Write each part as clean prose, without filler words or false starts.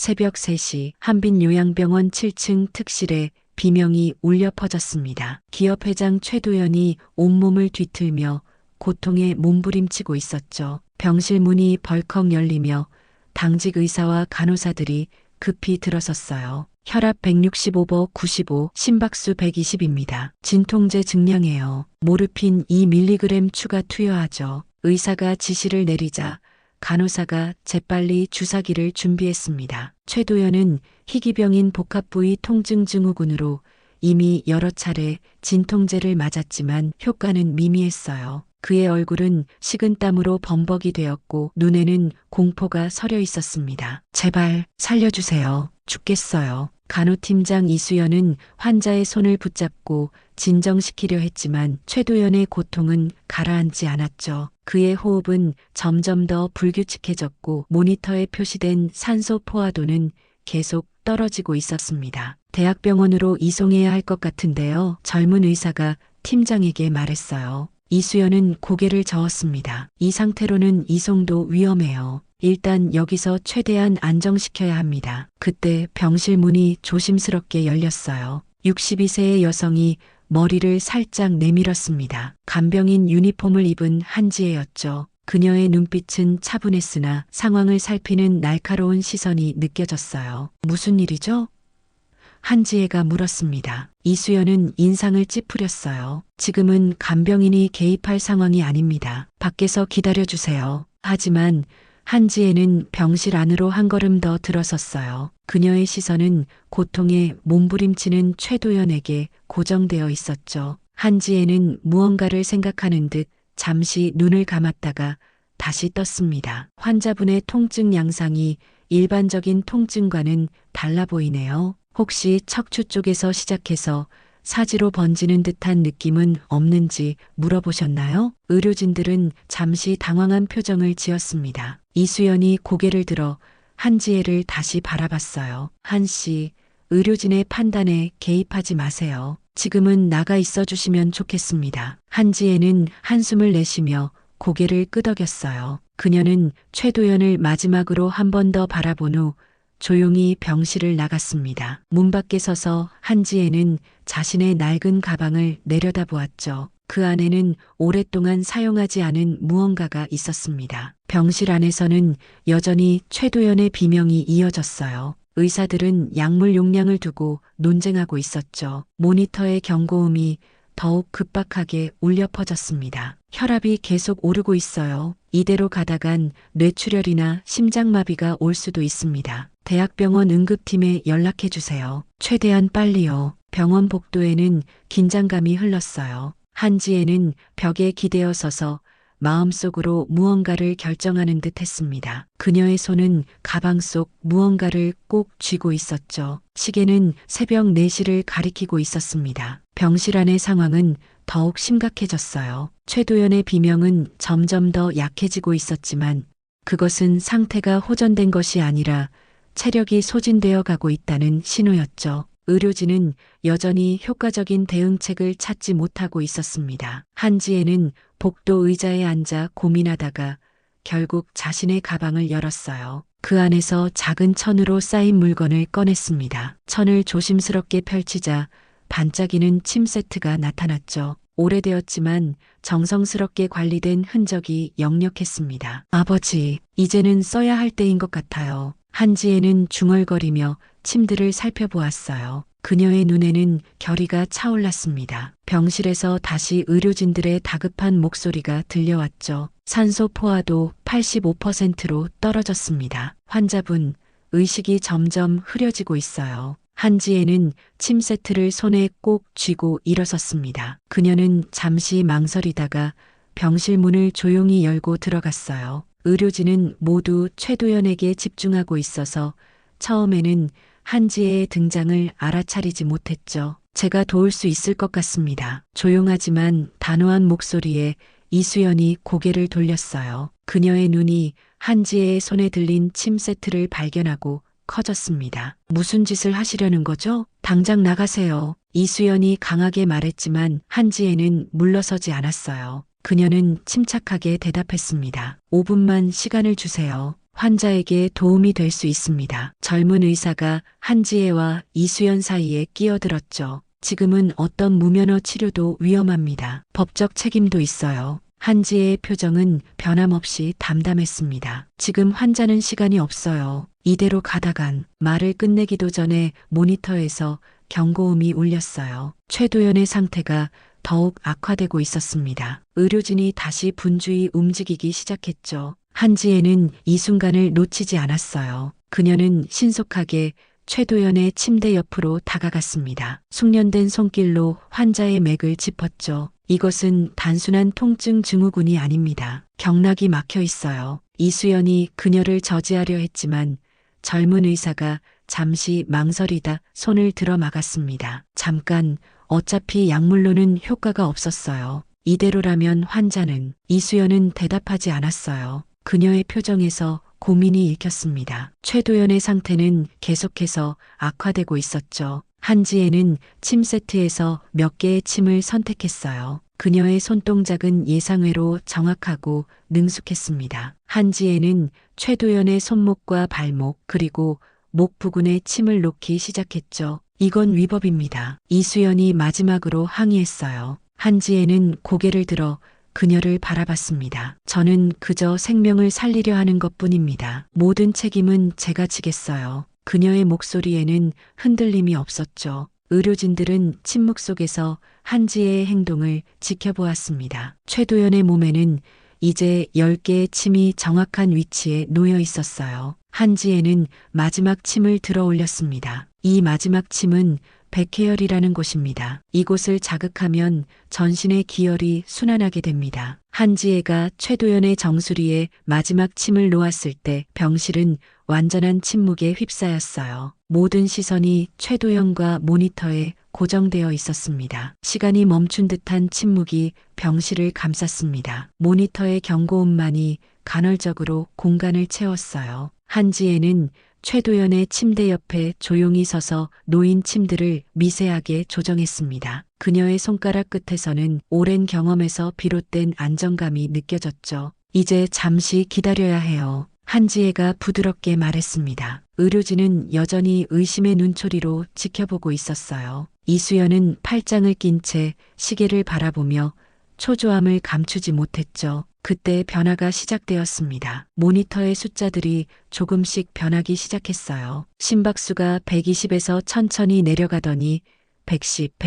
새벽 3시 한빛요양병원 7층 특실에 비명이 울려 퍼졌습니다. 기업 회장 최도연이 온몸을 뒤틀며 고통에 몸부림치고 있었죠. 병실 문이 벌컥 열리며 당직 의사와 간호사들이 급히 들어섰어요. 혈압 165버 95, 심박수 120입니다. 진통제 증량해요. 모르핀 2mg 추가 투여하죠. 의사가 지시를 내리자 간호사가 재빨리 주사기를 준비했습니다. 최도연은 희귀병인 복합부위 통증 증후군으로 이미 여러 차례 진통제를 맞았지만 효과는 미미했어요. 그의 얼굴은 식은땀으로 범벅이 되었고 눈에는 공포가 서려 있었습니다. 제발 살려주세요. 죽겠어요. 간호팀장 이수연은 환자의 손을 붙잡고 진정시키려 했지만 최도연의 고통은 가라앉지 않았죠. 그의 호흡은 점점 더 불규칙해졌고 모니터에 표시된 산소 포화도는 계속 떨어지고 있었습니다. 대학병원으로 이송해야 할 것 같은데요. 젊은 의사가 팀장에게 말했어요. 이수연은 고개를 저었습니다. 이 상태로는 이송도 위험해요. 일단 여기서 최대한 안정시켜야 합니다. 그때 병실 문이 조심스럽게 열렸어요. 62세의 여성이 머리를 살짝 내밀었습니다. 간병인 유니폼을 입은 한지혜였죠. 그녀의 눈빛은 차분했으나 상황을 살피는 날카로운 시선이 느껴졌어요. 무슨 일이죠? 한지혜가 물었습니다. 이수연은 인상을 찌푸렸어요. 지금은 간병인이 개입할 상황이 아닙니다. 밖에서 기다려주세요. 하지만 한지혜는 병실 안으로 한 걸음 더 들어섰어요. 그녀의 시선은 고통에 몸부림치는 최도연에게 고정되어 있었죠. 한지혜는 무언가를 생각하는 듯 잠시 눈을 감았다가 다시 떴습니다. 환자분의 통증 양상이 일반적인 통증과는 달라 보이네요. 혹시 척추 쪽에서 시작해서 사지로 번지는 듯한 느낌은 없는지 물어보셨나요? 의료진들은 잠시 당황한 표정을 지었습니다. 이수연이 고개를 들어 한지혜를 다시 바라봤어요. 한씨, 의료진의 판단에 개입하지 마세요. 지금은 나가 있어 주시면 좋겠습니다. 한지혜는 한숨을 내쉬며 고개를 끄덕였어요. 그녀는 최도연을 마지막으로 한 번 더 바라본 후 조용히 병실을 나갔습니다. 문 밖에 서서 한지혜는 자신의 낡은 가방을 내려다보았죠. 그 안에는 오랫동안 사용하지 않은 무언가가 있었습니다. 병실 안에서는 여전히 최도연의 비명이 이어졌어요. 의사들은 약물 용량을 두고 논쟁하고 있었죠. 모니터의 경고음이 더욱 급박하게 울려 퍼졌습니다. 혈압이 계속 오르고 있어요. 이대로 가다간 뇌출혈이나 심장마비가 올 수도 있습니다. 대학병원 응급팀에 연락해 주세요. 최대한 빨리요. 병원 복도에는 긴장감이 흘렀어요. 한지혜는 벽에 기대어 서서 마음속으로 무언가를 결정하는 듯 했습니다. 그녀의 손은 가방 속 무언가를 꼭 쥐고 있었죠. 시계는 새벽 4시를 가리키고 있었습니다. 병실 안의 상황은 더욱 심각해졌어요. 최도연의 비명은 점점 더 약해지고 있었지만 그것은 상태가 호전된 것이 아니라 체력이 소진되어 가고 있다는 신호였죠. 의료진은 여전히 효과적인 대응책을 찾지 못하고 있었습니다. 한지혜는 복도 의자에 앉아 고민하다가 결국 자신의 가방을 열었어요. 그 안에서 작은 천으로 쌓인 물건을 꺼냈습니다. 천을 조심스럽게 펼치자 반짝이는 침 세트가 나타났죠. 오래되었지만 정성스럽게 관리된 흔적이 역력했습니다. 아버지, 이제는 써야 할 때인 것 같아요. 한지혜는 중얼거리며 침들을 살펴보았어요. 그녀의 눈에는 결의가 차올랐습니다. 병실에서 다시 의료진들의 다급한 목소리가 들려왔죠. 산소 포화도 85%로 떨어졌습니다. 환자분, 의식이 점점 흐려지고 있어요. 한지혜는 침 세트를 손에 꼭 쥐고 일어섰습니다. 그녀는 잠시 망설이다가 병실 문을 조용히 열고 들어갔어요. 의료진은 모두 최도연에게 집중하고 있어서 처음에는 한지혜의 등장을 알아차리지 못했죠. 제가 도울 수 있을 것 같습니다. 조용하지만 단호한 목소리에 이수연이 고개를 돌렸어요. 그녀의 눈이 한지혜의 손에 들린 침 세트를 발견하고 커졌습니다. 무슨 짓을 하시려는 거죠? 당장 나가세요. 이수연이 강하게 말했지만 한지혜는 물러서지 않았어요. 그녀는 침착하게 대답했습니다. 5분만 시간을 주세요. 환자에게 도움이 될 수 있습니다. 젊은 의사가 한지혜와 이수연 사이에 끼어들었죠. 지금은 어떤 무면허 치료도 위험합니다. 법적 책임도 있어요. 한지혜의 표정은 변함없이 담담했습니다. 지금 환자는 시간이 없어요. 이대로 가다간 말을 끝내기도 전에 모니터에서 경고음이 울렸어요. 최도연의 상태가 더욱 악화되고 있었습니다. 의료진이 다시 분주히 움직이기 시작했죠. 한지혜는 이 순간을 놓치지 않았어요. 그녀는 신속하게 최도연의 침대 옆으로 다가갔습니다. 숙련된 손길로 환자의 맥을 짚었죠. 이것은 단순한 통증 증후군이 아닙니다. 경락이 막혀 있어요. 이수연이 그녀를 저지하려 했지만 젊은 의사가 잠시 망설이다 손을 들어 막았습니다. 잠깐, 어차피 약물로는 효과가 없었어요. 이대로라면 환자는. 이수연은 대답하지 않았어요. 그녀의 표정에서 고민이 읽혔습니다. 최도연의 상태는 계속해서 악화되고 있었죠. 한지혜는 침 세트에서 몇 개의 침을 선택했어요. 그녀의 손동작은 예상외로 정확하고 능숙했습니다. 한지혜는 최도연의 손목과 발목 그리고 목 부근에 침을 놓기 시작했죠. 이건 위법입니다. 이수연이 마지막으로 항의했어요. 한지혜는 고개를 들어 그녀를 바라봤습니다. 저는 그저 생명을 살리려 하는 것뿐입니다. 모든 책임은 제가 지겠어요. 그녀의 목소리에는 흔들림이 없었죠. 의료진들은 침묵 속에서 한지혜의 행동을 지켜보았습니다. 최도연의 몸에는 이제 10개의 침이 정확한 위치에 놓여 있었어요. 한지혜는 마지막 침을 들어 올렸습니다. 이 마지막 침은 백회열이라는 곳입니다. 이곳을 자극하면 전신의 기혈이 순환하게 됩니다. 한지혜가 최도연의 정수리에 마지막 침을 놓았을 때 병실은 완전한 침묵에 휩싸였어요. 모든 시선이 최도연과 모니터에 고정되어 있었습니다. 시간이 멈춘 듯한 침묵이 병실을 감쌌습니다. 모니터의 경고음만이 간헐적으로 공간을 채웠어요. 한지혜는 최도연의 침대 옆에 조용히 서서 놓인 침들을 미세하게 조정했습니다. 그녀의 손가락 끝에서는 오랜 경험에서 비롯된 안정감이 느껴졌죠. 이제 잠시 기다려야 해요. 한지혜가 부드럽게 말했습니다. 의료진은 여전히 의심의 눈초리로 지켜보고 있었어요. 이수연은 팔짱을 낀 채 시계를 바라보며 초조함을 감추지 못했죠. 그때 변화가 시작되었습니다. 모니터의 숫자들이 조금씩 변하기 시작했어요. 심박수가 120에서 천천히 내려가더니 110,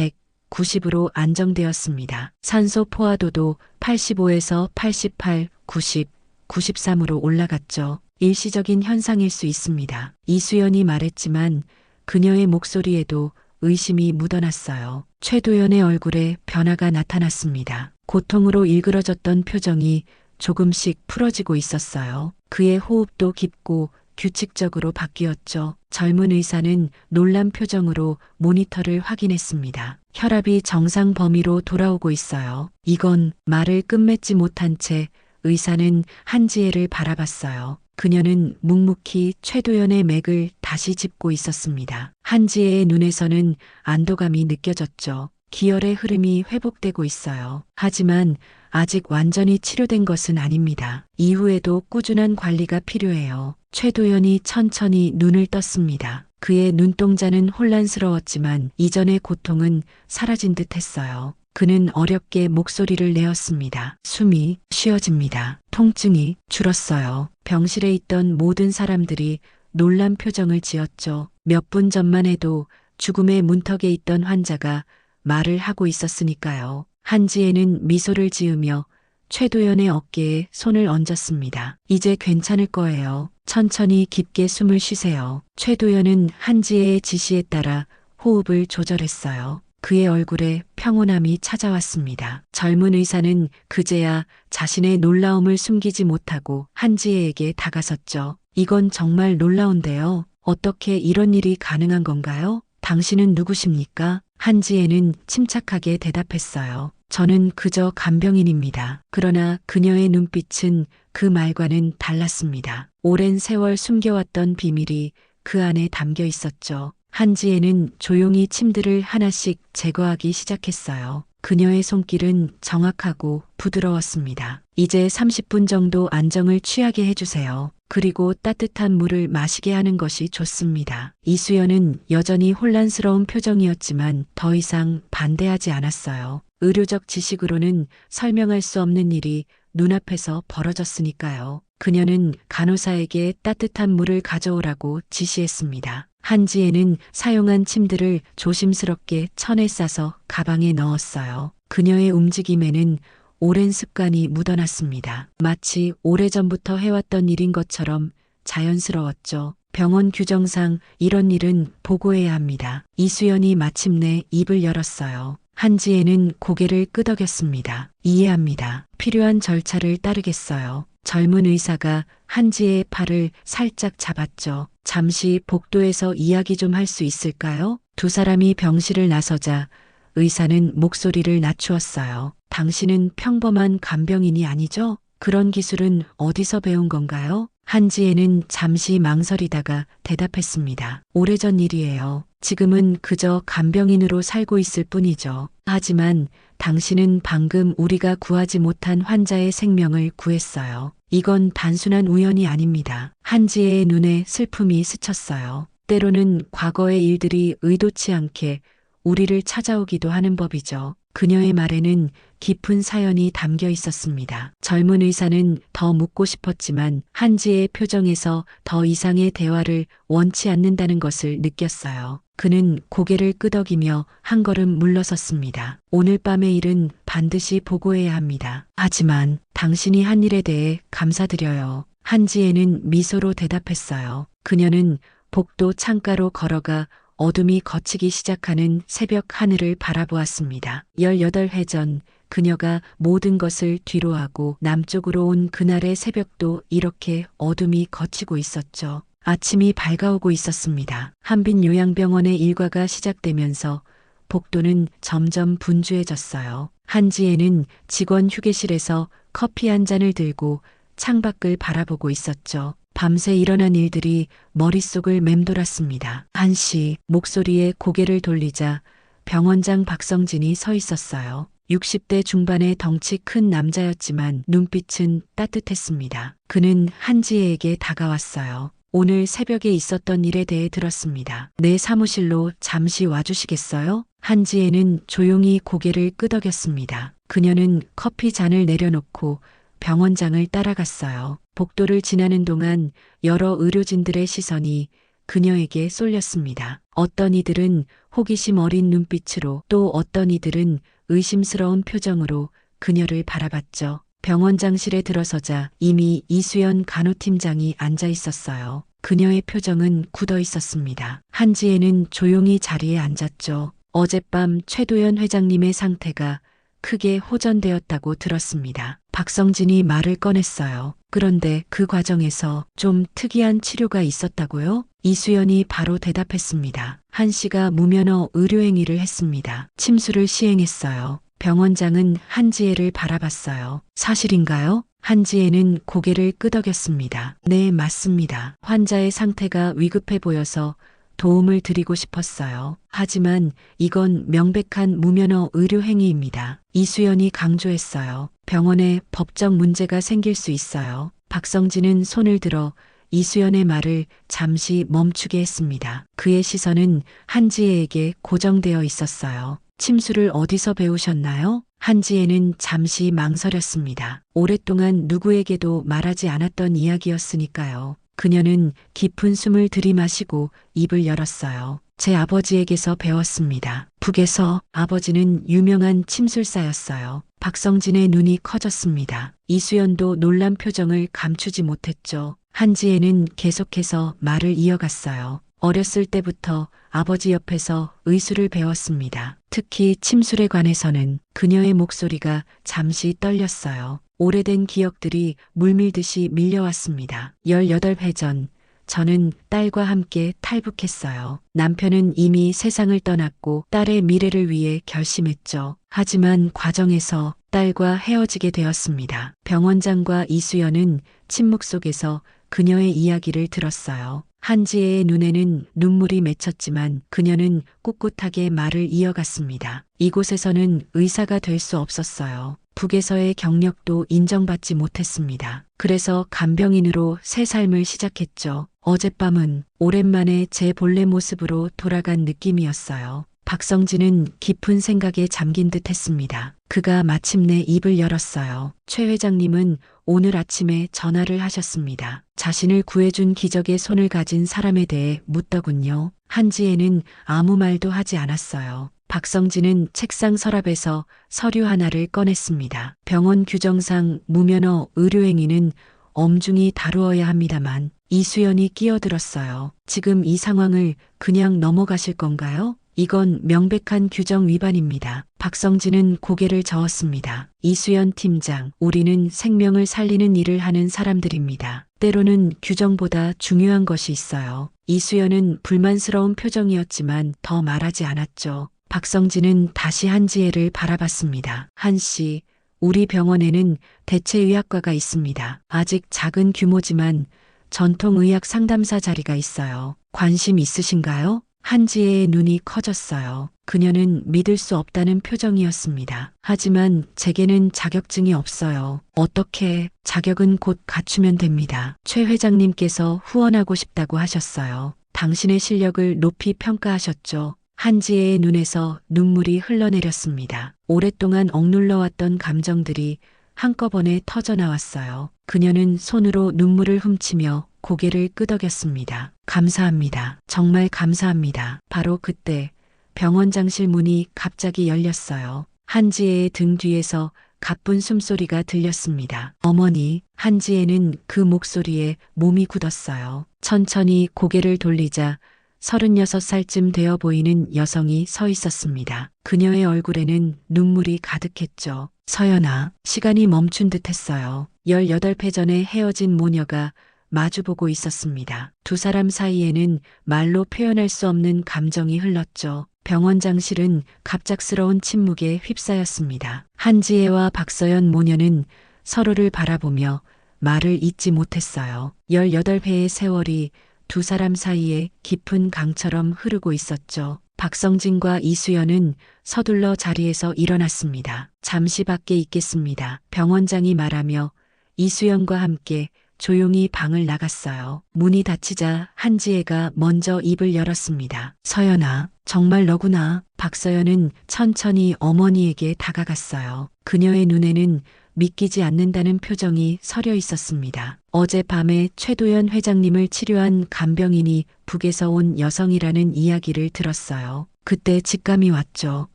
190으로 안정되었습니다. 산소 포화도도 85에서 88, 90, 93으로 올라갔죠. 일시적인 현상일 수 있습니다. 이수연이 말했지만 그녀의 목소리에도 의심이 묻어났어요. 최도연의 얼굴에 변화가 나타났습니다. 고통으로 일그러졌던 표정이 조금씩 풀어지고 있었어요. 그의 호흡도 깊고 규칙적으로 바뀌었죠. 젊은 의사는 놀란 표정으로 모니터를 확인했습니다. 혈압이 정상 범위로 돌아오고 있어요. 이건 말을 끝맺지 못한 채 의사는 한지혜를 바라봤어요. 그녀는 묵묵히 최도연의 맥을 다시 짚고 있었습니다. 한지혜의 눈에서는 안도감이 느껴졌죠. 기혈의 흐름이 회복되고 있어요. 하지만 아직 완전히 치료된 것은 아닙니다. 이후에도 꾸준한 관리가 필요해요. 최도연이 천천히 눈을 떴습니다. 그의 눈동자는 혼란스러웠지만 이전의 고통은 사라진 듯 했어요. 그는 어렵게 목소리를 내었습니다. 숨이 쉬어집니다. 통증이 줄었어요. 병실에 있던 모든 사람들이 놀란 표정을 지었죠. 몇 분 전만 해도 죽음의 문턱에 있던 환자가 말을 하고 있었으니까요. 한지혜는 미소를 지으며 최도연의 어깨에 손을 얹었습니다. 이제 괜찮을 거예요. 천천히 깊게 숨을 쉬세요. 최도연은 한지혜의 지시에 따라 호흡을 조절했어요. 그의 얼굴에 평온함이 찾아왔습니다. 젊은 의사는 그제야 자신의 놀라움을 숨기지 못하고 한지혜에게 다가섰죠. 이건 정말 놀라운데요. 어떻게 이런 일이 가능한 건가요? 당신은 누구십니까? 한지혜는 침착하게 대답했어요. 저는 그저 간병인입니다. 그러나 그녀의 눈빛은 그 말과는 달랐습니다. 오랜 세월 숨겨왔던 비밀이 그 안에 담겨 있었죠. 한지혜는 조용히 침들을 하나씩 제거하기 시작했어요. 그녀의 손길은 정확하고 부드러웠습니다. 이제 30분 정도 안정을 취하게 해주세요. 그리고 따뜻한 물을 마시게 하는 것이 좋습니다. 이수연은 여전히 혼란스러운 표정이었지만 더 이상 반대하지 않았어요. 의료적 지식으로는 설명할 수 없는 일이 눈앞에서 벌어졌으니까요. 그녀는 간호사에게 따뜻한 물을 가져오라고 지시했습니다. 한지혜는 사용한 침들을 조심스럽게 천에 싸서 가방에 넣었어요. 그녀의 움직임에는 오랜 습관이 묻어났습니다. 마치 오래전부터 해왔던 일인 것처럼 자연스러웠죠. 병원 규정상 이런 일은 보고해야 합니다. 이수연이 마침내 입을 열었어요. 한지혜는 고개를 끄덕였습니다. 이해합니다. 필요한 절차를 따르겠어요. 젊은 의사가 한지혜의 팔을 살짝 잡았죠. 잠시 복도에서 이야기 좀 할 수 있을까요? 두 사람이 병실을 나서자 의사는 목소리를 낮추었어요. 당신은 평범한 간병인이 아니죠? 그런 기술은 어디서 배운 건가요? 한지혜는 잠시 망설이다가 대답했습니다. 오래전 일이에요. 지금은 그저 간병인으로 살고 있을 뿐이죠. 하지만 당신은 방금 우리가 구하지 못한 환자의 생명을 구했어요. 이건 단순한 우연이 아닙니다. 한지혜의 눈에 슬픔이 스쳤어요. 때로는 과거의 일들이 의도치 않게 우리를 찾아오기도 하는 법이죠. 그녀의 말에는 깊은 사연이 담겨 있었습니다. 젊은 의사는 더 묻고 싶었지만 한지의 표정에서 더 이상의 대화를 원치 않는다는 것을 느꼈어요. 그는 고개를 끄덕이며 한 걸음 물러섰습니다. 오늘 밤의 일은 반드시 보고해야 합니다. 하지만 당신이 한 일에 대해 감사드려요. 한지혜는 미소로 대답했어요. 그녀는 복도 창가로 걸어가 어둠이 걷히기 시작하는 새벽 하늘을 바라보았습니다. 18회 전 그녀가 모든 것을 뒤로하고 남쪽으로 온 그날의 새벽도 이렇게 어둠이 걷히고 있었죠. 아침이 밝아오고 있었습니다. 한빈 요양병원의 일과가 시작되면서 복도는 점점 분주해졌어요. 한지혜는 직원 휴게실에서 커피 한 잔을 들고 창밖을 바라보고 있었죠. 밤새 일어난 일들이 머릿속을 맴돌았습니다. 한시 목소리에 고개를 돌리자 병원장 박성진이 서 있었어요. 60대 중반의 덩치 큰 남자였지만 눈빛은 따뜻했습니다. 그는 한지혜에게 다가왔어요. 오늘 새벽에 있었던 일에 대해 들었습니다. 내 사무실로 잠시 와주시겠어요? 한지혜는 조용히 고개를 끄덕였습니다. 그녀는 커피 잔을 내려놓고 병원장을 따라갔어요. 복도를 지나는 동안 여러 의료진들의 시선이 그녀에게 쏠렸습니다. 어떤 이들은 호기심 어린 눈빛으로 또 어떤 이들은 의심스러운 표정으로 그녀를 바라봤죠. 병원장실에 들어서자 이미 이수연 간호팀장이 앉아 있었어요. 그녀의 표정은 굳어 있었습니다. 한지혜는 조용히 자리에 앉았죠. 어젯밤 최도연 회장님의 상태가 크게 호전되었다고 들었습니다. 박성진이 말을 꺼냈어요. 그런데 그 과정에서 좀 특이한 치료가 있었다고요? 이수연이 바로 대답했습니다. 한 씨가 무면허 의료행위를 했습니다. 침수를 시행했어요. 병원장은 한지혜를 바라봤어요. 사실인가요? 한지혜는 고개를 끄덕였습니다. 네, 맞습니다. 환자의 상태가 위급해 보여서 도움을 드리고 싶었어요. 하지만 이건 명백한 무면허 의료행위입니다. 이수연이 강조했어요. 병원에 법적 문제가 생길 수 있어요. 박성진은 손을 들어 이수연의 말을 잠시 멈추게 했습니다. 그의 시선은 한지혜에게 고정되어 있었어요. 침수를 어디서 배우셨나요? 한지혜는 잠시 망설였습니다. 오랫동안 누구에게도 말하지 않았던 이야기였으니까요. 그녀는 깊은 숨을 들이마시고 입을 열었어요. 제 아버지에게서 배웠습니다. 북에서. 아버지는 유명한 침술사였어요. 박성진의 눈이 커졌습니다. 이수연도 놀란 표정을 감추지 못했죠. 한지혜는 계속해서 말을 이어갔어요. 어렸을 때부터 아버지 옆에서 의술을 배웠습니다. 특히 침술에 관해서는. 그녀의 목소리가 잠시 떨렸어요. 오래된 기억들이 물밀듯이 밀려왔습니다. 18회 전 저는 딸과 함께 탈북했어요. 남편은 이미 세상을 떠났고 딸의 미래를 위해 결심했죠. 하지만 과정에서 딸과 헤어지게 되었습니다. 병원장과 이수연은 침묵 속에서 그녀의 이야기를 들었어요. 한지혜의 눈에는 눈물이 맺혔지만 그녀는 꿋꿋하게 말을 이어갔습니다. 이곳에서는 의사가 될 수 없었어요. 북에서의 경력도 인정받지 못했습니다. 그래서 간병인으로 새 삶을 시작했죠. 어젯밤은 오랜만에 제 본래 모습으로 돌아간 느낌이었어요. 박성진은 깊은 생각에 잠긴 듯 했습니다. 그가 마침내 입을 열었어요. 최 회장님은 오늘 아침에 전화를 하셨습니다. 자신을 구해준 기적의 손을 가진 사람에 대해 묻더군요. 한지혜는 아무 말도 하지 않았어요. 박성진은 책상 서랍에서 서류 하나를 꺼냈습니다. 병원 규정상 무면허 의료행위는 엄중히 다루어야 합니다만 이수연이 끼어들었어요. 지금 이 상황을 그냥 넘어가실 건가요? 이건 명백한 규정 위반입니다. 박성진은 고개를 저었습니다. 이수연 팀장, 우리는 생명을 살리는 일을 하는 사람들입니다. 때로는 규정보다 중요한 것이 있어요. 이수연은 불만스러운 표정이었지만 더 말하지 않았죠. 박성진은 다시 한지혜를 바라봤습니다. 한씨, 우리 병원에는 대체의학과가 있습니다. 아직 작은 규모지만 전통의학 상담사 자리가 있어요. 관심 있으신가요? 한지혜의 눈이 커졌어요. 그녀는 믿을 수 없다는 표정이었습니다. 하지만 제게는 자격증이 없어요. 어떻게? 자격은 곧 갖추면 됩니다. 최 회장님께서 후원하고 싶다고 하셨어요. 당신의 실력을 높이 평가하셨죠. 한지혜의 눈에서 눈물이 흘러내렸습니다. 오랫동안 억눌러왔던 감정들이 한꺼번에 터져나왔어요. 그녀는 손으로 눈물을 훔치며 고개를 끄덕였습니다. 감사합니다. 정말 감사합니다. 바로 그때 병원장실 문이 갑자기 열렸어요. 한지혜의 등 뒤에서 가쁜 숨소리가 들렸습니다. 어머니, 한지혜는 그 목소리에 몸이 굳었어요. 천천히 고개를 돌리자 36살쯤 되어 보이는 여성이 서 있었습니다. 그녀의 얼굴에는 눈물이 가득했죠. 서연아, 시간이 멈춘 듯 했어요. 18회 전에 헤어진 모녀가 마주보고 있었습니다. 두 사람 사이에는 말로 표현할 수 없는 감정이 흘렀죠. 병원장실은 갑작스러운 침묵에 휩싸였습니다. 한지혜와 박서연 모녀는 서로를 바라보며 말을 잇지 못했어요. 18회의 세월이 두 사람 사이에 깊은 강처럼 흐르고 있었죠. 박성진과 이수연은 서둘러 자리에서 일어났습니다. 잠시 밖에 있겠습니다. 병원장이 말하며 이수연과 함께 조용히 방을 나갔어요. 문이 닫히자 한지혜가 먼저 입을 열었습니다. 서연아, 정말 너구나. 박서연은 천천히 어머니에게 다가갔어요. 그녀의 눈에는 믿기지 않는다는 표정이 서려 있었습니다. 어젯밤에 최도연 회장님을 치료한 간병인이 북에서 온 여성이라는 이야기를 들었어요. 그때 직감이 왔죠.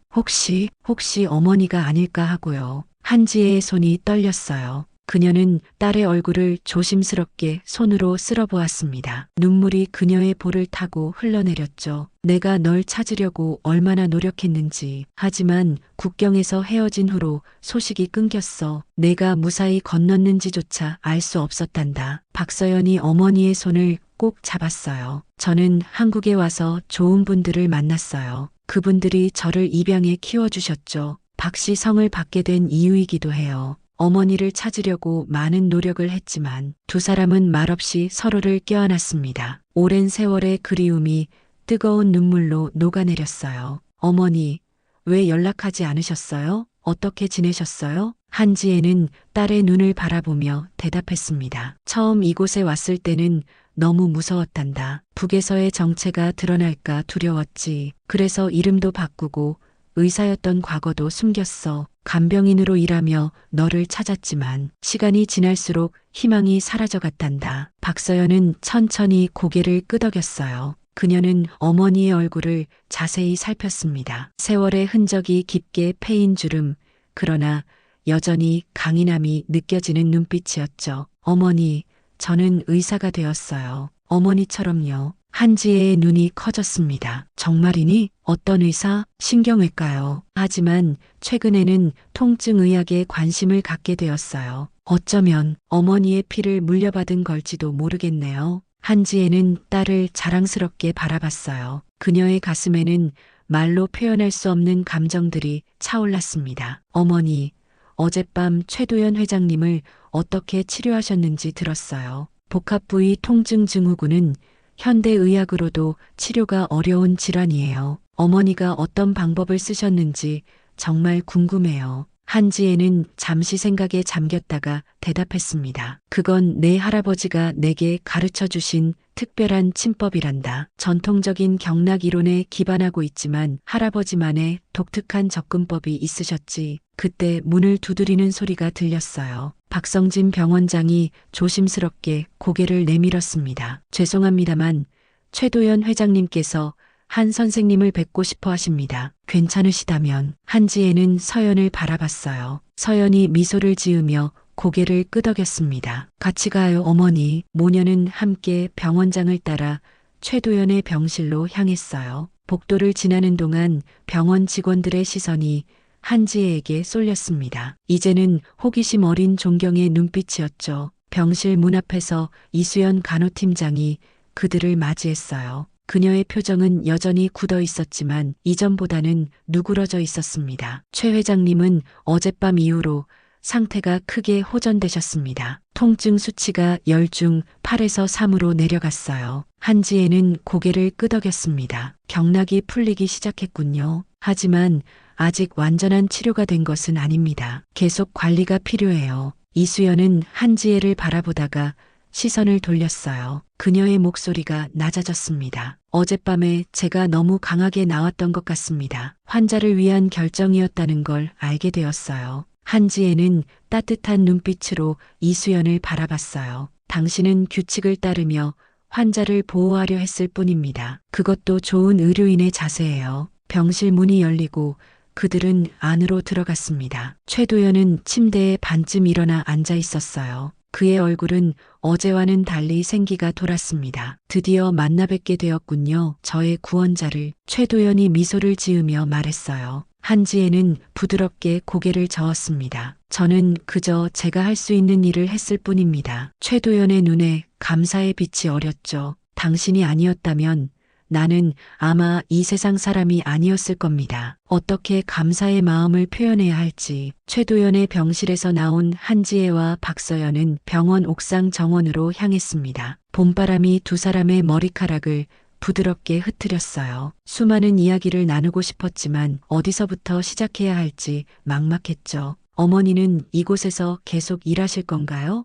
혹시 어머니가 아닐까 하고요. 한지혜의 손이 떨렸어요. 그녀는 딸의 얼굴을 조심스럽게 손으로 쓸어보았습니다. 눈물이 그녀의 볼을 타고 흘러내렸죠. 내가 널 찾으려고 얼마나 노력했는지. 하지만 국경에서 헤어진 후로 소식이 끊겼어. 내가 무사히 건넜는지조차 알 수 없었단다. 박서연이 어머니의 손을 꼭 잡았어요. 저는 한국에 와서 좋은 분들을 만났어요. 그분들이 저를 입양해 키워주셨죠. 박씨 성을 받게 된 이유이기도 해요. 어머니를 찾으려고 많은 노력을 했지만 두 사람은 말없이 서로를 껴안았습니다. 오랜 세월의 그리움이 뜨거운 눈물로 녹아내렸어요. 어머니, 왜 연락하지 않으셨어요? 어떻게 지내셨어요? 한지혜는 딸의 눈을 바라보며 대답했습니다. 처음 이곳에 왔을 때는 너무 무서웠단다. 북에서의 정체가 드러날까 두려웠지. 그래서 이름도 바꾸고 의사였던 과거도 숨겼어. 간병인으로 일하며 너를 찾았지만 시간이 지날수록 희망이 사라져갔단다. 박서연은 천천히 고개를 끄덕였어요. 그녀는 어머니의 얼굴을 자세히 살폈습니다. 세월의 흔적이 깊게 패인 주름, 그러나 여전히 강인함이 느껴지는 눈빛이었죠. 어머니, 저는 의사가 되었어요. 어머니처럼요. 한지혜의 눈이 커졌습니다. 정말이니? 어떤 의사? 신경외과요. 하지만 최근에는 통증의학에 관심을 갖게 되었어요. 어쩌면 어머니의 피를 물려받은 걸지도 모르겠네요. 한지혜는 딸을 자랑스럽게 바라봤어요. 그녀의 가슴에는 말로 표현할 수 없는 감정들이 차올랐습니다. 어머니, 어젯밤 최도연 회장님을 어떻게 치료하셨는지 들었어요. 복합부위 통증 증후군은 현대의학으로도 치료가 어려운 질환이에요. 어머니가 어떤 방법을 쓰셨는지 정말 궁금해요. 한지혜는 잠시 생각에 잠겼다가 대답했습니다. 그건 내 할아버지가 내게 가르쳐 주신 특별한 침법이란다. 전통적인 경락 이론에 기반하고 있지만 할아버지만의 독특한 접근법이 있으셨지. 그때 문을 두드리는 소리가 들렸어요. 박성진 병원장이 조심스럽게 고개를 내밀었습니다. 죄송합니다만 최도연 회장님께서 한 선생님을 뵙고 싶어 하십니다. 괜찮으시다면. 한지혜는 서연을 바라봤어요. 서연이 미소를 지으며 고개를 끄덕였습니다. 같이 가요, 어머니. 모녀는 함께 병원장을 따라 최도연의 병실로 향했어요. 복도를 지나는 동안 병원 직원들의 시선이 한지혜에게 쏠렸습니다. 이제는 호기심 어린 존경의 눈빛이었죠. 병실 문 앞에서 이수연 간호팀장이 그들을 맞이했어요. 그녀의 표정은 여전히 굳어 있었지만 이전보다는 누그러져 있었습니다. 최 회장님은 어젯밤 이후로 상태가 크게 호전되셨습니다. 통증 수치가 10중 8에서 3으로 내려갔어요. 한지혜는 고개를 끄덕였습니다. 경락이 풀리기 시작했군요. 하지만 아직 완전한 치료가 된 것은 아닙니다. 계속 관리가 필요해요. 이수연은 한지혜를 바라보다가 시선을 돌렸어요. 그녀의 목소리가 낮아졌습니다. 어젯밤에 제가 너무 강하게 나왔던 것 같습니다. 환자를 위한 결정이었다는 걸 알게 되었어요. 한지혜는 따뜻한 눈빛으로 이수연을 바라봤어요. 당신은 규칙을 따르며 환자를 보호하려 했을 뿐입니다. 그것도 좋은 의료인의 자세예요. 병실 문이 열리고 그들은 안으로 들어갔습니다. 최도연은 침대에 반쯤 일어나 앉아 있었어요. 그의 얼굴은 어제와는 달리 생기가 돌았습니다. 드디어 만나 뵙게 되었군요. 저의 구원자를. 최도연이 미소를 지으며 말했어요. 한지혜는 부드럽게 고개를 저었습니다. 저는 그저 제가 할 수 있는 일을 했을 뿐입니다. 최도연의 눈에 감사의 빛이 어렸죠. 당신이 아니었다면 나는 아마 이 세상 사람이 아니었을 겁니다. 어떻게 감사의 마음을 표현해야 할지. 최도연의 병실에서 나온 한지혜와 박서연은 병원 옥상 정원으로 향했습니다. 봄바람이 두 사람의 머리카락을 부드럽게 흩트렸어요. 수많은 이야기를 나누고 싶었지만 어디서부터 시작해야 할지 막막했죠. 어머니는 이곳에서 계속 일하실 건가요?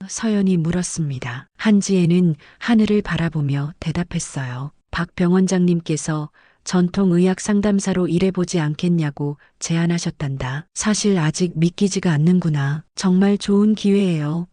서연이 물었습니다. 한지혜는 하늘을 바라보며 대답했어요. 박 병원장님께서 전통의학 상담사로 일해보지 않겠냐고 제안하셨단다. 사실 아직 믿기지가 않는구나. 정말 좋은 기회예요.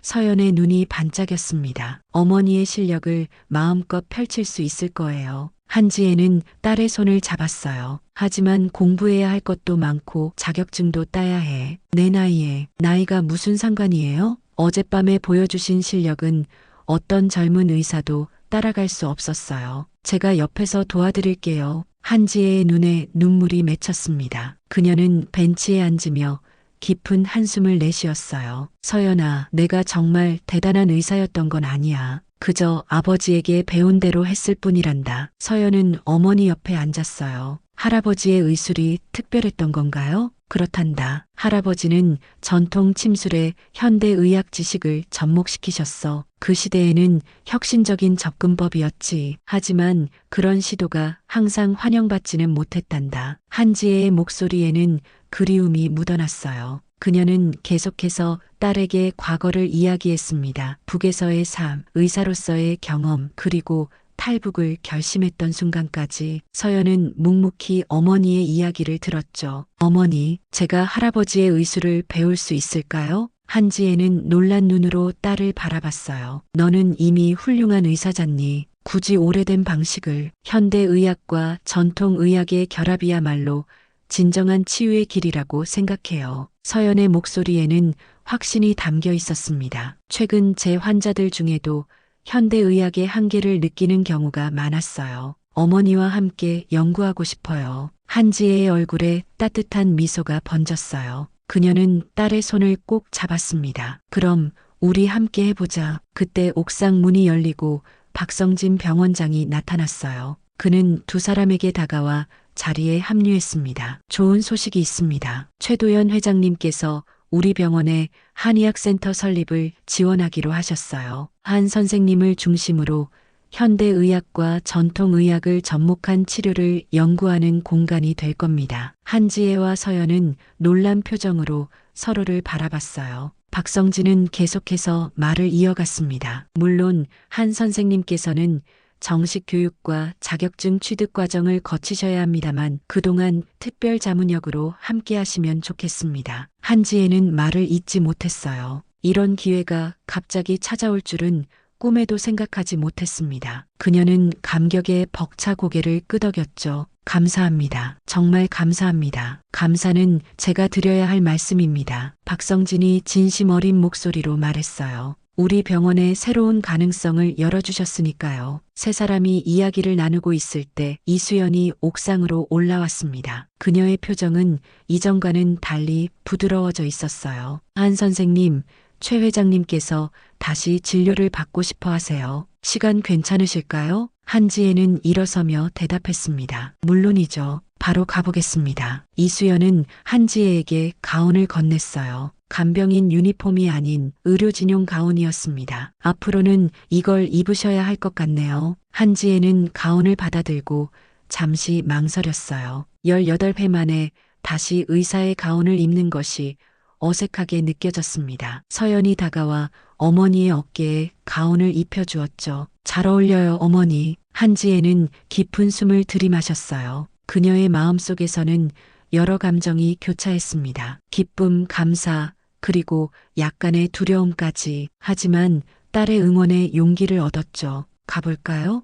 서연의 눈이 반짝였습니다. 어머니의 실력을 마음껏 펼칠 수 있을 거예요. 한지혜는 딸의 손을 잡았어요. 하지만 공부해야 할 것도 많고 자격증도 따야 해. 내 나이에. 나이가 무슨 상관이에요? 어젯밤에 보여주신 실력은 어떤 젊은 의사도 따라갈 수 없었어요. 제가 옆에서 도와드릴게요. 한지혜의 눈에 눈물이 맺혔습니다. 그녀는 벤치에 앉으며 깊은 한숨을 내쉬었어요. 서연아, 내가 정말 대단한 의사였던 건 아니야. 그저 아버지에게 배운 대로 했을 뿐이란다. 서연은 어머니 옆에 앉았어요. 할아버지의 의술이 특별했던 건가요? 그렇단다. 할아버지는 전통 침술에 현대의학 지식을 접목시키셨어. 그 시대에는 혁신적인 접근법이었지. 하지만 그런 시도가 항상 환영받지는 못했단다. 한지혜의 목소리에는 그리움이 묻어났어요. 그녀는 계속해서 딸에게 과거를 이야기했습니다. 북에서의 삶, 의사로서의 경험, 그리고 탈북을 결심했던 순간까지. 서연은 묵묵히 어머니의 이야기를 들었죠. 어머니, 제가 할아버지의 의술을 배울 수 있을까요? 한지혜는 놀란 눈으로 딸을 바라봤어요. 너는 이미 훌륭한 의사잖니. 굳이 오래된 방식을. 현대의학과 전통의학의 결합이야말로 진정한 치유의 길이라고 생각해요. 서연의 목소리에는 확신이 담겨 있었습니다. 최근 제 환자들 중에도 현대의학의 한계를 느끼는 경우가 많았어요. 어머니와 함께 연구하고 싶어요. 한지혜의 얼굴에 따뜻한 미소가 번졌어요. 그녀는 딸의 손을 꼭 잡았습니다. 그럼 우리 함께 해보자. 그때 옥상 문이 열리고 박성진 병원장이 나타났어요. 그는 두 사람에게 다가와 자리에 합류했습니다. 좋은 소식이 있습니다. 최도연 회장님께서 우리 병원에 한의학센터 설립을 지원하기로 하셨어요. 한 선생님을 중심으로 현대의학과 전통의학을 접목한 치료를 연구하는 공간이 될 겁니다. 한지혜와 서연은 놀란 표정으로 서로를 바라봤어요. 박성진은 계속해서 말을 이어갔습니다. 물론 한 선생님께서는 정식 교육과 자격증 취득 과정을 거치셔야 합니다만 그동안 특별 자문역으로 함께 하시면 좋겠습니다. 한지혜는 말을 잇지 못했어요. 이런 기회가 갑자기 찾아올 줄은 꿈에도 생각하지 못했습니다. 그녀는 감격에 벅차 고개를 끄덕였죠. 감사합니다. 정말 감사합니다. 감사는 제가 드려야 할 말씀입니다. 박성진이 진심 어린 목소리로 말했어요. 우리 병원의 새로운 가능성을 열어주셨으니까요. 세 사람이 이야기를 나누고 있을 때 이수연이 옥상으로 올라왔습니다. 그녀의 표정은 이전과는 달리 부드러워져 있었어요. 한 선생님, 최 회장님께서 다시 진료를 받고 싶어 하세요. 시간 괜찮으실까요? 한지혜는 일어서며 대답했습니다. 물론이죠. 바로 가보겠습니다. 이수연은 한지혜에게 가운을 건넸어요. 간병인 유니폼이 아닌 의료진용 가운이었습니다. 앞으로는 이걸 입으셔야 할 것 같네요. 한지혜는 가운을 받아들고 잠시 망설였어요. 18회 만에 다시 의사의 가운을 입는 것이 어색하게 느껴졌습니다. 서연이 다가와 어머니의 어깨에 가운을 입혀주었죠. 잘 어울려요, 어머니. 한지혜는 깊은 숨을 들이마셨어요. 그녀의 마음속에서는 여러 감정이 교차했습니다. 기쁨, 감사, 그리고 약간의 두려움까지. 하지만 딸의 응원에 용기를 얻었죠. 가볼까요?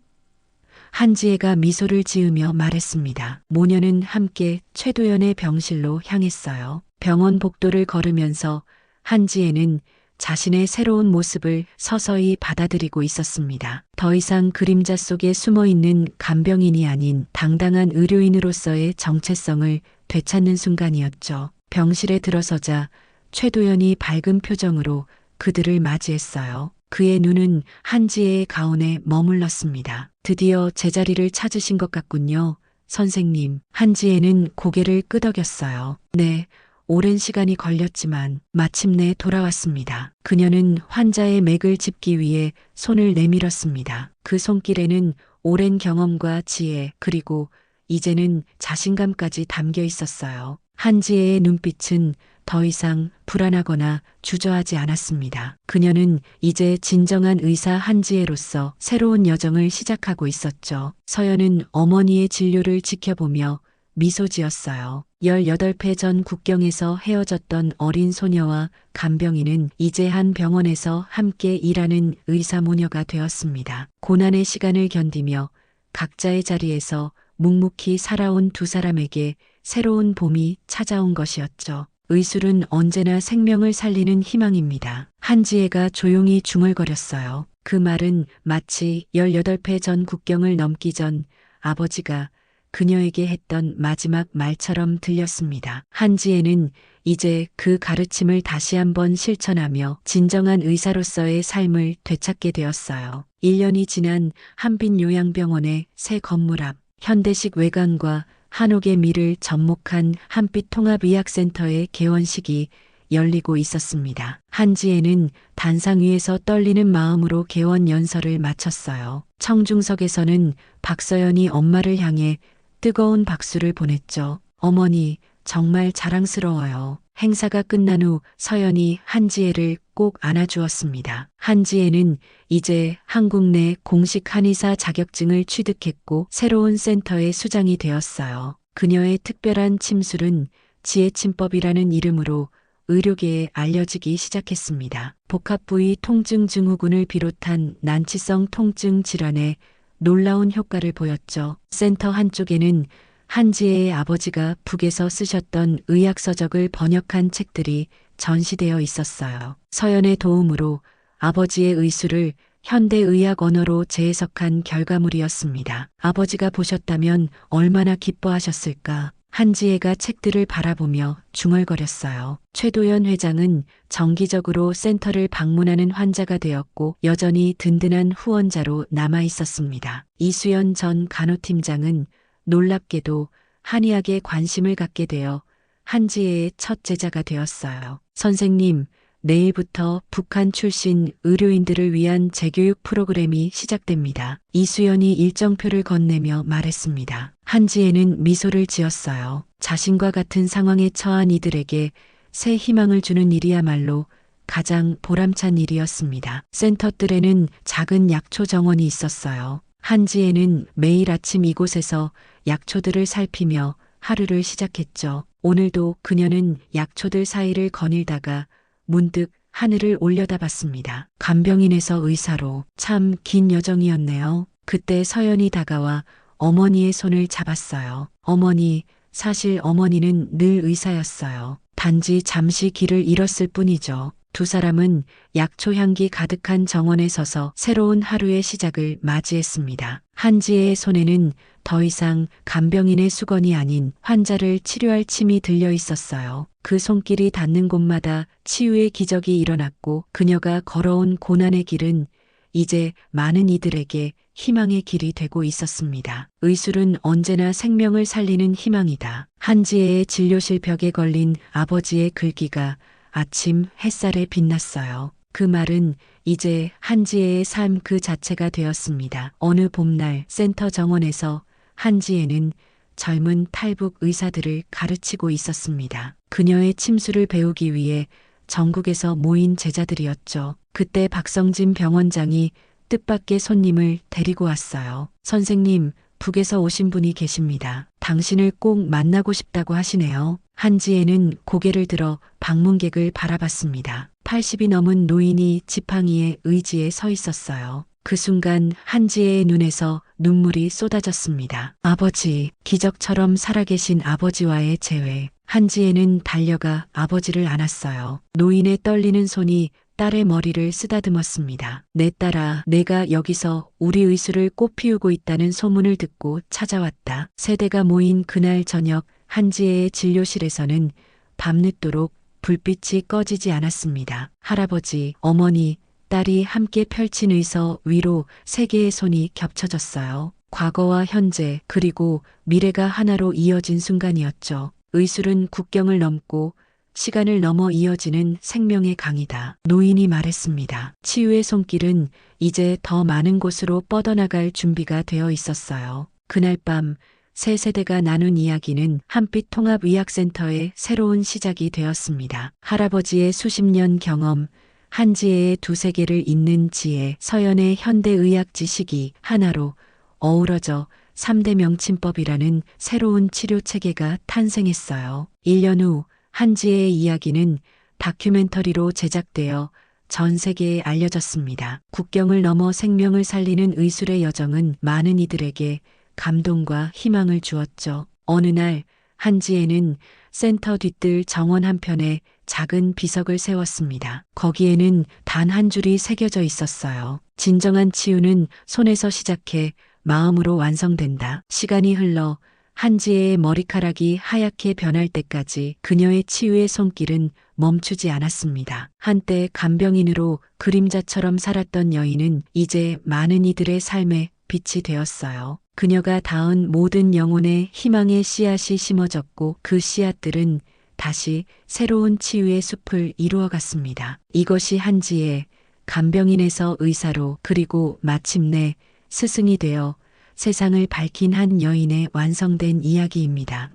한지혜가 미소를 지으며 말했습니다. 모녀는 함께 최도연의 병실로 향했어요. 병원 복도를 걸으면서 한지혜는 자신의 새로운 모습을 서서히 받아들이고 있었습니다. 더 이상 그림자 속에 숨어 있는 간병인이 아닌 당당한 의료인으로서의 정체성을 되찾는 순간이었죠. 병실에 들어서자 최도연이 밝은 표정으로 그들을 맞이했어요. 그의 눈은 한지혜의 가운에 머물렀습니다. 드디어 제자리를 찾으신 것 같군요. 선생님. 한지혜는 고개를 끄덕였어요. 네. 오랜 시간이 걸렸지만 마침내 돌아왔습니다. 그녀는 환자의 맥을 짚기 위해 손을 내밀었습니다. 그 손길에는 오랜 경험과 지혜 그리고 이제는 자신감까지 담겨 있었어요. 한지혜의 눈빛은 더 이상 불안하거나 주저하지 않았습니다. 그녀는 이제 진정한 의사 한지혜로서 새로운 여정을 시작하고 있었죠. 서연은 어머니의 진료를 지켜보며 미소 지었어요. 18회 전 국경에서 헤어졌던 어린 소녀와 간병인은 이제 한 병원에서 함께 일하는 의사 모녀가 되었습니다. 고난의 시간을 견디며 각자의 자리에서 묵묵히 살아온 두 사람에게 새로운 봄이 찾아온 것이었죠. 의술은 언제나 생명을 살리는 희망입니다. 한지혜가 조용히 중얼거렸어요. 그 말은 마치 18회 전 국경을 넘기 전 아버지가 그녀에게 했던 마지막 말처럼 들렸습니다. 한지혜는 이제 그 가르침을 다시 한번 실천하며 진정한 의사로서의 삶을 되찾게 되었어요. 1년이 지난 한빛요양병원의 새 건물 앞, 현대식 외관과 한옥의 미를 접목한 한빛 통합의학센터의 개원식이 열리고 있었습니다. 한지혜는 단상 위에서 떨리는 마음으로 개원 연설을 마쳤어요. 청중석에서는 박서연이 엄마를 향해 뜨거운 박수를 보냈죠. 어머니, 정말 자랑스러워요. 행사가 끝난 후 서연이 한지혜를 꼭 안아주었습니다. 한지혜는 이제 한국 내 공식 한의사 자격증을 취득했고 새로운 센터의 수장이 되었어요. 그녀의 특별한 침술은 지혜침법이라는 이름으로 의료계에 알려지기 시작했습니다. 복합부위 통증 증후군을 비롯한 난치성 통증 질환에 놀라운 효과를 보였죠. 센터 한쪽에는 한지혜의 아버지가 북에서 쓰셨던 의학 서적을 번역한 책들이 전시되어 있었어요. 서연의 도움으로 아버지의 의술을 현대의학 언어로 재해석한 결과물이었습니다. 아버지가 보셨다면 얼마나 기뻐하셨을까. 한지혜가 책들을 바라보며 중얼거렸어요. 최도연 회장은 정기적으로 센터를 방문하는 환자가 되었고 여전히 든든한 후원자로 남아 있었습니다. 이수연 전 간호팀장은 놀랍게도 한의학에 관심을 갖게 되어 한지혜의 첫 제자가 되었어요. 선생님, 내일부터 북한 출신 의료인들을 위한 재교육 프로그램이 시작됩니다. 이수연이 일정표를 건네며 말했습니다. 한지혜는 미소를 지었어요. 자신과 같은 상황에 처한 이들에게 새 희망을 주는 일이야말로 가장 보람찬 일이었습니다. 센터들에는 작은 약초 정원이 있었어요. 한지혜는 매일 아침 이곳에서 약초들을 살피며 하루를 시작했죠. 오늘도 그녀는 약초들 사이를 거닐다가 문득 하늘을 올려다봤습니다. 간병인에서 의사로 참 긴 여정이었네요. 그때 서연이 다가와 어머니의 손을 잡았어요. 어머니, 사실 어머니는 늘 의사였어요. 단지 잠시 길을 잃었을 뿐이죠. 두 사람은 약초 향기 가득한 정원에 서서 새로운 하루의 시작을 맞이했습니다. 한지혜의 손에는 더 이상 간병인의 수건이 아닌 환자를 치료할 침이 들려 있었어요. 그 손길이 닿는 곳마다 치유의 기적이 일어났고 그녀가 걸어온 고난의 길은 이제 많은 이들에게 희망의 길이 되고 있었습니다. 의술은 언제나 생명을 살리는 희망이다. 한지혜의 진료실 벽에 걸린 아버지의 글귀가 아침 햇살에 빛났어요. 그 말은 이제 한지혜의 삶 그 자체가 되었습니다. 어느 봄날 센터 정원에서 한지혜는 젊은 탈북 의사들을 가르치고 있었습니다. 그녀의 침수를 배우기 위해 전국에서 모인 제자들이었죠. 그때 박성진 병원장이 뜻밖의 손님을 데리고 왔어요. 선생님, 북에서 오신 분이 계십니다. 당신을 꼭 만나고 싶다고 하시네요. 한지혜는 고개를 들어 방문객을 바라봤습니다. 80이 넘은 노인이 지팡이의 의지에 서 있었어요. 그 순간 한지혜의 눈에서 눈물이 쏟아졌습니다. 아버지, 기적처럼 살아계신 아버지와의 재회. 한지혜는 달려가 아버지를 안았어요. 노인의 떨리는 손이 딸의 머리를 쓰다듬었습니다. 내 딸아, 내가 여기서 우리 의술을 꽃피우고 있다는 소문을 듣고 찾아왔다. 세대가 모인 그날 저녁 한지혜의 진료실에서는 밤늦도록 불빛이 꺼지지 않았습니다. 할아버지, 어머니, 딸이 함께 펼친 의서 위로 세 개의 손이 겹쳐졌어요. 과거와 현재 그리고 미래가 하나로 이어진 순간이었죠. 의술은 국경을 넘고 시간을 넘어 이어지는 생명의 강이다. 노인이 말했습니다. 치유의 손길은 이제 더 많은 곳으로 뻗어나갈 준비가 되어 있었어요. 그날 밤 세 세대가 나눈 이야기는 한빛 통합의학센터의 새로운 시작이 되었습니다. 할아버지의 수십 년 경험, 한지혜의 두세 개를 잇는 지혜, 서연의 현대의학 지식이 하나로 어우러져 3대 명침법이라는 새로운 치료 체계가 탄생했어요. 1년 후 한지혜의 이야기는 다큐멘터리로 제작되어 전 세계에 알려졌습니다. 국경을 넘어 생명을 살리는 의술의 여정은 많은 이들에게 감동과 희망을 주었죠. 어느 날 한지혜는 센터 뒤뜰 정원 한편에 작은 비석을 세웠습니다. 거기에는 단 한 줄이 새겨져 있었어요. 진정한 치유는 손에서 시작해 마음으로 완성된다. 시간이 흘러 한지혜의 머리카락이 하얗게 변할 때까지 그녀의 치유의 손길은 멈추지 않았습니다. 한때 간병인으로 그림자처럼 살았던 여인은 이제 많은 이들의 삶의 빛이 되었어요. 그녀가 닿은 모든 영혼의 희망의 씨앗이 심어졌고 그 씨앗들은 다시 새로운 치유의 숲을 이루어갔습니다. 이것이 한지혜, 간병인에서 의사로 그리고 마침내 스승이 되어 세상을 밝힌 한 여인의 완성된 이야기입니다.